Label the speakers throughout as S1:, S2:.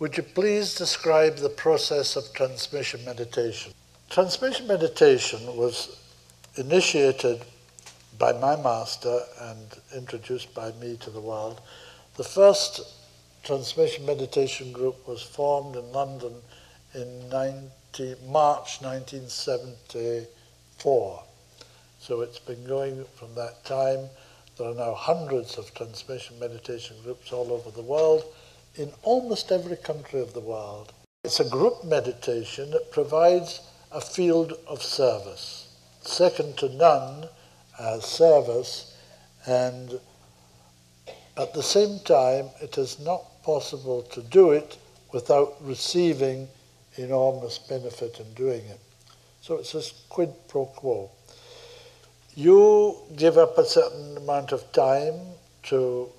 S1: Would you please describe the process of transmission meditation? Transmission meditation was initiated by my master and introduced by me to the world. The first transmission meditation group was formed in London in March 1974. So it's been going from that time. There are now hundreds of transmission meditation groups all over the world, in almost every country of the world. It's a group meditation that provides a field of service, second to none as service, and at the same time it is not possible to do it without receiving enormous benefit in doing it. So it's this quid pro quo. You give up a certain amount of time to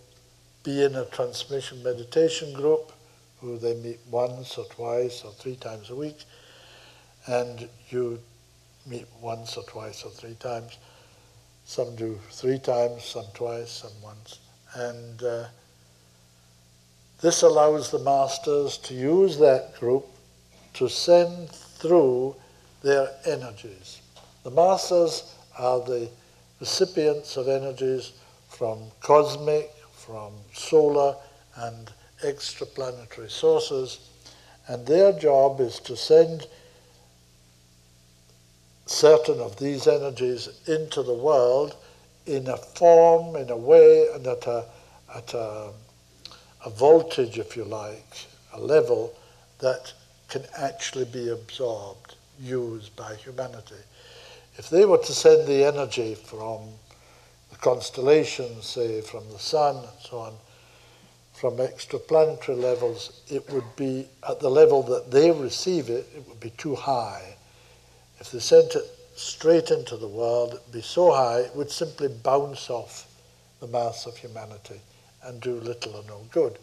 S1: be in a transmission meditation group, who they meet once or twice or 3 times a week, and you meet once or twice or 3 times. Some do 3 times, some twice, some once. And this allows the masters to use that group to send through their energies. The masters are the recipients of energies from cosmic, from solar and extraplanetary sources, and their job is to send certain of these energies into the world in a form, in a way, and at a voltage, if you like, a level that can actually be absorbed, used by humanity. If they were to send the energy from the constellations, say from the sun and so on, from extraplanetary levels, it would be, at the level that they receive it, it would be too high. If they sent it straight into the world, it would be so high, it would simply bounce off the mass of humanity and do little or no good.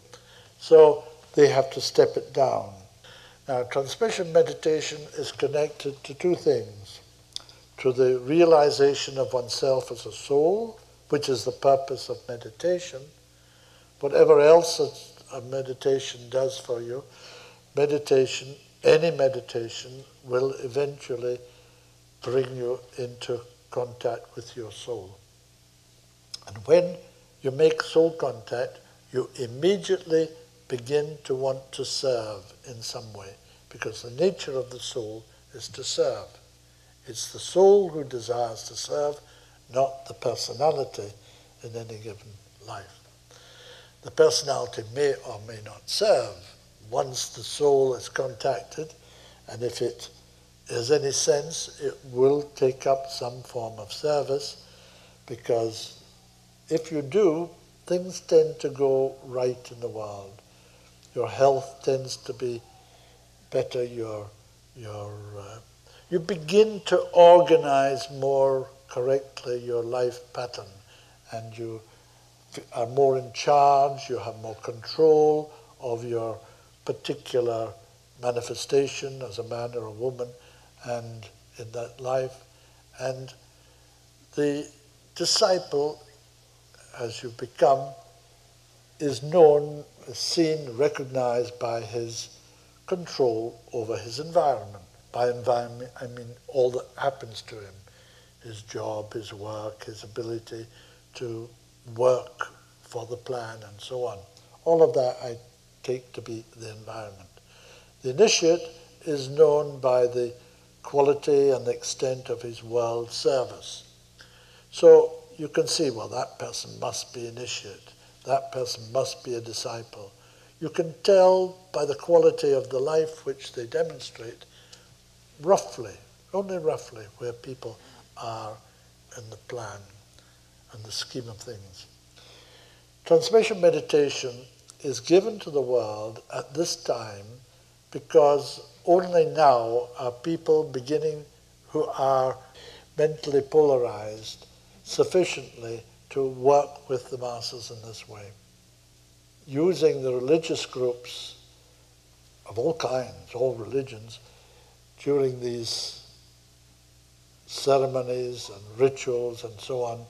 S1: So they have to step it down. Now, transmission meditation is connected to 2 things. To the realization of oneself as a soul, which is the purpose of meditation. Whatever else a meditation does for you, meditation, any meditation, will eventually bring you into contact with your soul. And when you make soul contact, you immediately begin to want to serve in some way, because the nature of the soul is to serve. It's the soul who desires to serve, not the personality in any given life. The personality may or may not serve once the soul is contacted, and if it has any sense, it will take up some form of service, because if you do, things tend to go right in the world. Your health tends to be better, you begin to organize more correctly your life pattern, and you are more in charge, you have more control of your particular manifestation as a man or a woman and in that life. And the disciple, as you become, is known, seen, recognized by his control over his environment. By environment, I mean all that happens to him, his job, his work, his ability to work for the plan and so on. All of that I take to be the environment. The initiate is known by the quality and the extent of his world service. So you can see, well, that person must be initiate, that person must be a disciple. You can tell by the quality of the life which they demonstrate, roughly, only roughly, where people are in the plan and the scheme of things. Transmission meditation is given to the world at this time because only now are people beginning who are mentally polarized sufficiently to work with the masses in this way. Using the religious groups of all kinds, all religions, during these ceremonies and rituals and so on,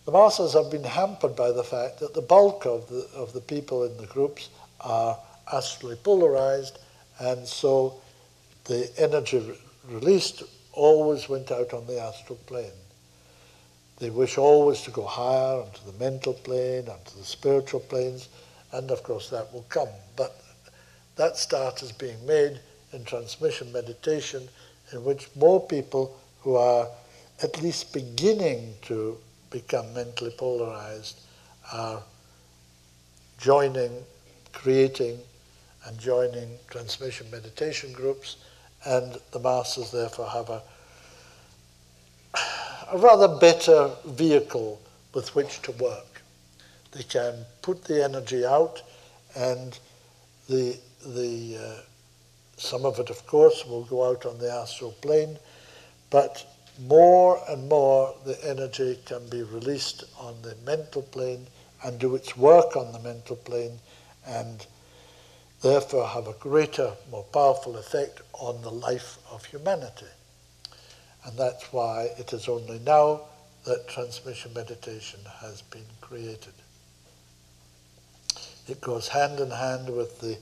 S1: the masses have been hampered by the fact that the bulk of the people in the groups are astrally polarized, and so the energy released always went out on the astral plane. They wish always to go higher onto the mental plane, onto the spiritual planes, and of course that will come. But that start is being made in transmission meditation, in which more people who are at least beginning to become mentally polarized are joining, creating and joining transmission meditation groups, and the masters therefore have a rather better vehicle with which to work. They can put the energy out, and some of it, of course, will go out on the astral plane, but more and more the energy can be released on the mental plane and do its work on the mental plane, and therefore have a greater, more powerful effect on the life of humanity. And that's why it is only now that transmission meditation has been created. It goes hand in hand with the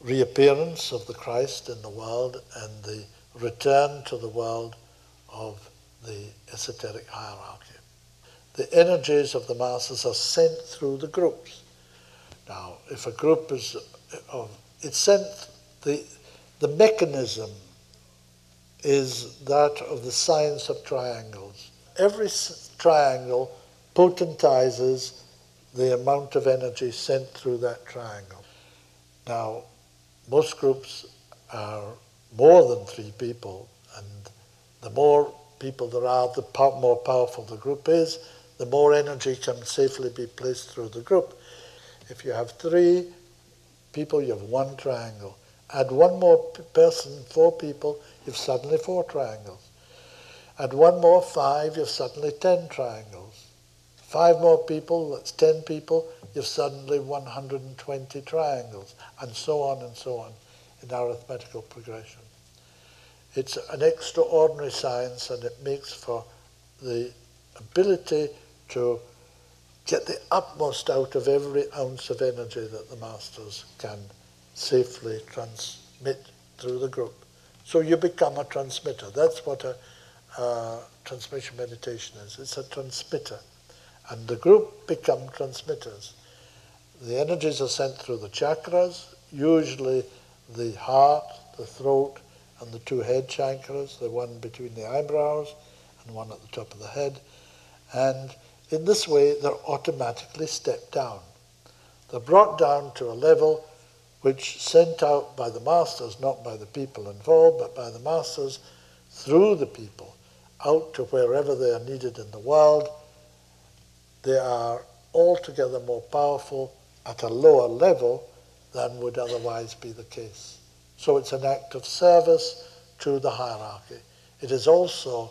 S1: reappearance of the Christ in the world and the return to the world of the esoteric hierarchy. The energies of the masters are sent through the groups. Now, if a group is it's sent, the mechanism is that of the science of triangles. Every triangle potentizes the amount of energy sent through that triangle. Now, most groups are more than 3 people, and the more people there are, the more powerful the group is, the more energy can safely be placed through the group. If you have 3 people, you have 1 triangle. Add 1 more person, 4 people, you've suddenly 4 triangles. Add 1 more, 5, you've suddenly 10 triangles. 5 more people, that's 10 people, you've suddenly 120 triangles, and so on in arithmetical progression. It's an extraordinary science, and it makes for the ability to get the utmost out of every ounce of energy that the masters can safely transmit through the group. So you become a transmitter. That's what a transmission meditation is. It's a transmitter. And the group become transmitters. The energies are sent through the chakras, usually the heart, the throat, and the 2 head chakras, the one between the eyebrows and one at the top of the head. And in this way, they're automatically stepped down. They're brought down to a level which sent out by the masters, not by the people involved, but by the masters through the people, out to wherever they are needed in the world. They are altogether more powerful at a lower level than would otherwise be the case. So it's an act of service to the hierarchy. It is also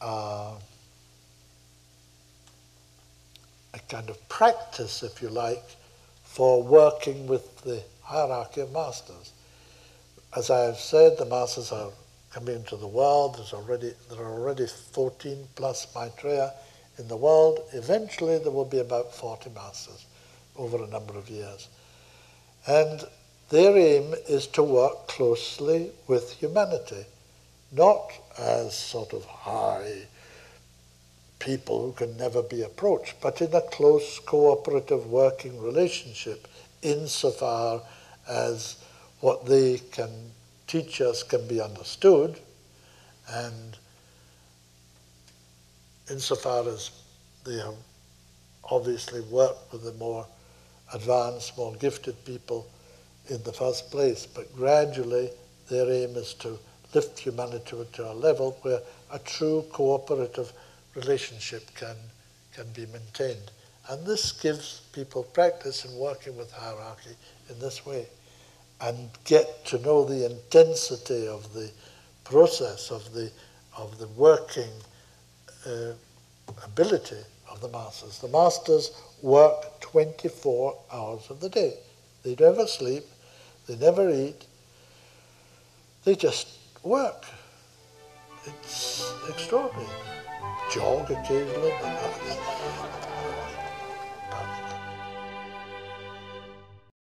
S1: a kind of practice, if you like, for working with the hierarchy of masters. As I have said, the masters are coming into the world. There are already 14 plus Maitreya in the world. Eventually there will be about 40 masters over a number of years. And their aim is to work closely with humanity, not as sort of high people who can never be approached, but in a close cooperative working relationship, insofar as what they can teach us can be understood, and insofar as they have obviously worked with the more advanced, more gifted people in the first place, but gradually their aim is to lift humanity to a level where a true cooperative relationship can be maintained. And this gives people practice in working with hierarchy in this way, and get to know the intensity of the process, of the working ability of the masters. The masters work 24 hours of the day. They never sleep, they never eat, they just work. It's extraordinary. Jog occasionally, but